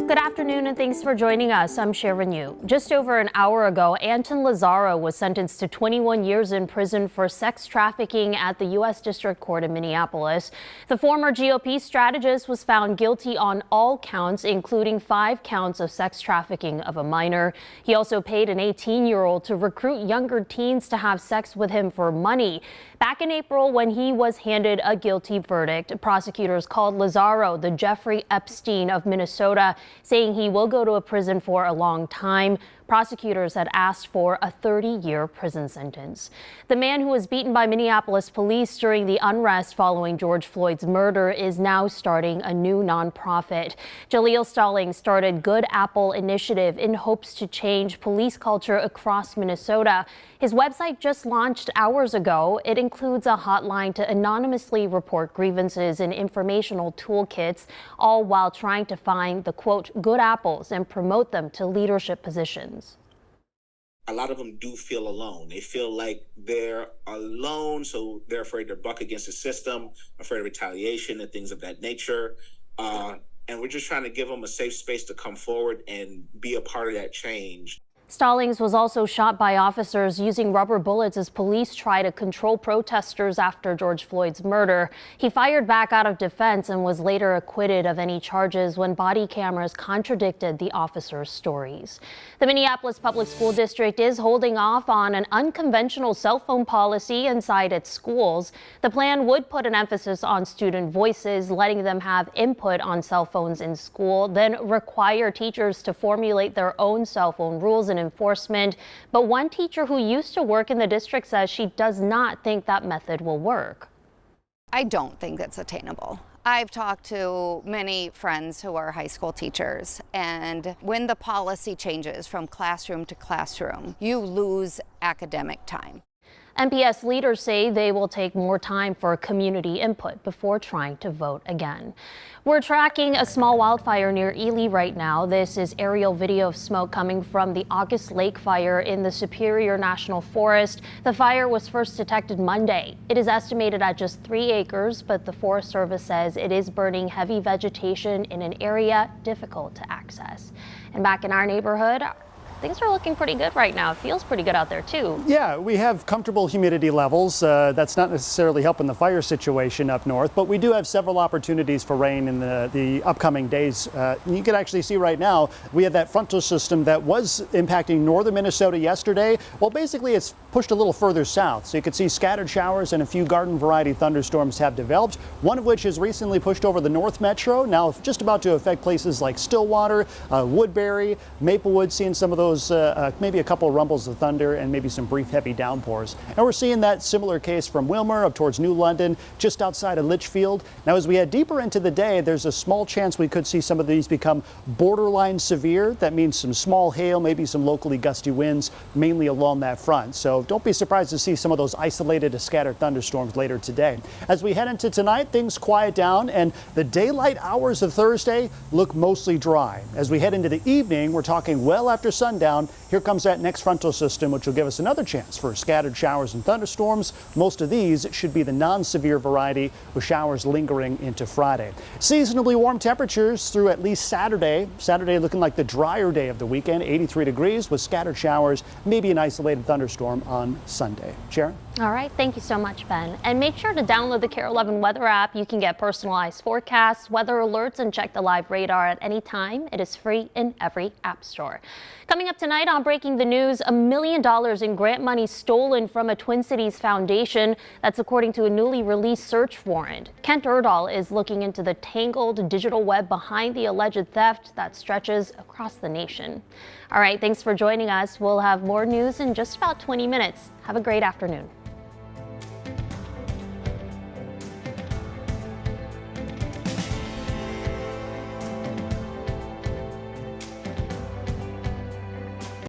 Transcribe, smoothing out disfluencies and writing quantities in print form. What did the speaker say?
Good afternoon and thanks for joining us. I'm Sharon Yu. Just over an hour ago, Anton Lazaro was sentenced to 21 years in prison for sex trafficking at the U.S. District Court in Minneapolis. The former GOP strategist was found guilty on all counts, including 5 counts of sex trafficking of a minor. He also paid an 18-year-old to recruit younger teens to have sex with him for money. Back in April, when he was handed a guilty verdict, prosecutors called Lazaro the Jeffrey Epstein of Minnesota, saying he will go to a prison for a long time. Prosecutors had asked for a 30-year prison sentence. The man who was beaten by Minneapolis police during the unrest following George Floyd's murder is now starting a new nonprofit. Jaleel Stallings started Good Apple Initiative in hopes to change police culture across Minnesota. His website just launched hours ago. It includes a hotline to anonymously report grievances and informational toolkits, all while trying to find the, quote, good apples and promote them to leadership positions. A lot of them do feel alone. They feel like they're alone, so they're afraid to buck against the system, afraid of retaliation and things of that nature. And we're just trying to give them a safe space to come forward and be a part of that change. Stallings was also shot by officers using rubber bullets as police try to control protesters after George Floyd's murder. He fired back out of defense and was later acquitted of any charges when body cameras contradicted the officers' stories. The Minneapolis Public School District is holding off on an unconventional cell phone policy inside its schools. The plan would put an emphasis on student voices, letting them have input on cell phones in school, then require teachers to formulate their own cell phone rules and enforcement. But one teacher who used to work in the district says she does not think that method will work. I don't think it's attainable. I've talked to many friends who are high school teachers, and when the policy changes from classroom to classroom, you lose academic time. MPS leaders say they will take more time for community input before trying to vote again. We're tracking a small wildfire near Ely right now. This is aerial video of smoke coming from the August Lake fire in the Superior National Forest. The fire was first detected Monday. It is estimated at just 3 acres, but the Forest Service says it is burning heavy vegetation in an area difficult to access. And back in our neighborhood, things are looking pretty good right now. It feels pretty good out there, too. Yeah, we have comfortable humidity levels. That's not necessarily helping the fire situation up north, but we do have several opportunities for rain in the upcoming days. You can actually see right now, we have that frontal system that was impacting northern Minnesota yesterday. Well, basically, it's pushed a little further south. So you can see scattered showers and a few garden variety thunderstorms have developed, one of which has recently pushed over the North Metro. Now just about to affect places like Stillwater, Woodbury, Maplewood, seeing some of those maybe a couple of rumbles of thunder and maybe some brief heavy downpours. And we're seeing that similar case from Wilmer up towards New London, just outside of Litchfield. Now, as we head deeper into the day, there's a small chance we could see some of these become borderline severe. That means some small hail, maybe some locally gusty winds, mainly along that front. So don't be surprised to see some of those isolated to scattered thunderstorms later today. As we head into tonight, things quiet down and the daylight hours of Thursday look mostly dry. As we head into the evening, we're talking well after sundown. Here comes that next frontal system, which will give us another chance for scattered showers and thunderstorms. Most of these should be the non-severe variety, with showers lingering into Friday. Seasonably warm temperatures through at least Saturday. Saturday looking like the drier day of the weekend, 83 degrees with scattered showers, maybe an isolated thunderstorm on Sunday. Sharon? All right. Thank you so much, Ben. And make sure to download the KARE 11 weather app. You can get personalized forecasts, weather alerts, and check the live radar at any time. It is free in every app store. Coming up tonight on Breaking the News, $1 million in grant money stolen from a Twin Cities foundation. That's according to a newly released search warrant. Kent Erdahl is looking into the tangled digital web behind the alleged theft that stretches across the nation. All right. Thanks for joining us. We'll have more news in just about 20 minutes. Have a great afternoon.